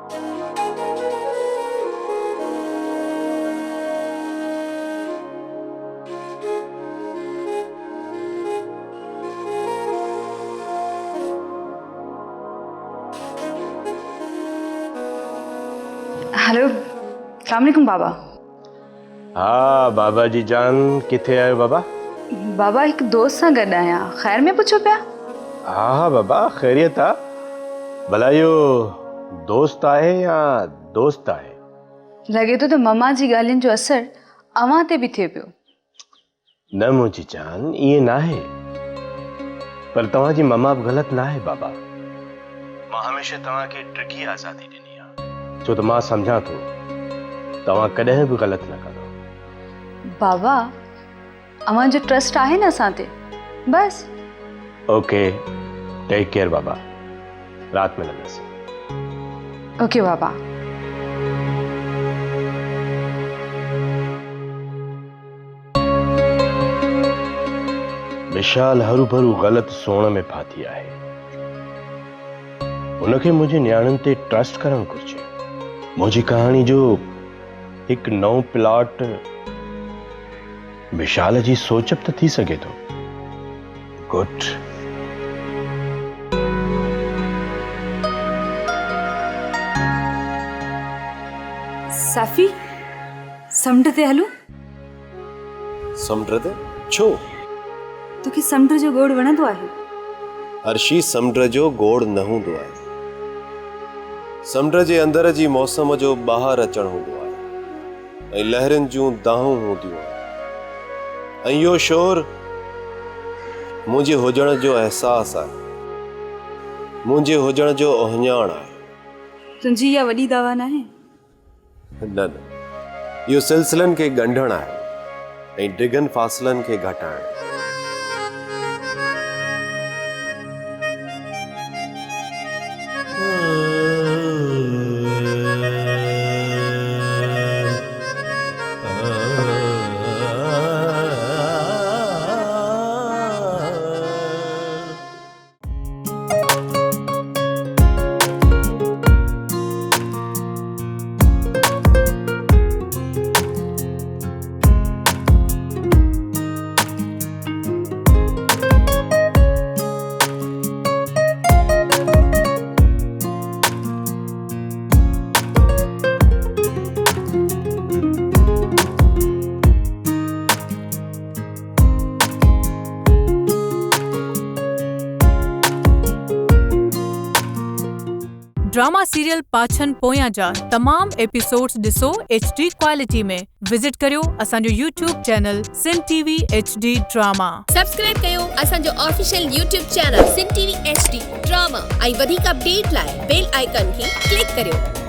Hello, अस्सलाम वालेकुम बाबा। हाँ बाबा जी जान, किथे आयो बाबा? बाबा एक दोस्त सां गॾु आहियां, ख़ैर में पुछो पिया? हाँ बाबा ख़ैरियत आ। भला यो दोस्त आहे या दोस्त आहे? लॻे थो त ममा जी ॻाल्हियुनि जो असरु अव्हां ते बि थिए पियो। न मुंहिंजी जान, ईअं नाहे। पर तव्हांजी ममा बि ग़लति नाहे बाबा। मां हमेशह तव्हांखे ट्रिकी आज़ादी ॾिनी आहे, छो त मां सम्झां थो तव्हां कॾहिं बि ग़लति न कंदो। बाबा, अव्हां जो ट्रस्ट आहे न असां ते, बस। ओके, टेक केयर बाबा। रात में मिलंदासीं। ओके बाबा। विशाल हरू भरू ग़लति सोण में फाथी आहे। उनखे मुंहिंजे न्याणियुनि ते ट्रस्ट करणु घुर्जे। मुंहिंजी कहाणी जो हिकु नओं प्लॉट विशाल जी सोच बि त थी सघे थो। गुड। सफ़ी, समुंड ते हलूं? समुंड ते? छो? तोखे समुंड जो गोड़ वणंदो आहे? अर्शी, समुंड जो गोड़ न हूंदो आहे। समुंड जे अंदर जी मौसम जो ॿाहिरि अचणु हूंदो आहे ऐं लहरुनि जूं दाहूं हूंदियूं आहिनि। ऐं इहो शोर मुंहिंजे हुजण जो अहसासु आहे, मुंहिंजे हुजण जो ओहञाण आहे। तुंहिंजी इहा वॾी दावा न आहे? न, इहो सिलसिलनि खे ॻंढणु आहे ऐं डिघनि फ़ासिलनि खे घटाइणु। ड्रामा सीरियल पाछन पोयां जा तमाम एपिसोड्स ॾिसो HD क्वालिटी में। विजिट करियो असांजो YouTube चैनल सिन TV HD ड्रामा। सब्सक्राइब कयो असांजो ऑफिशियल YouTube चैनल सिन TV HD ड्रामा ऐं वधीक अपडेट लाइ बेल आइकन खे क्लिक करियो।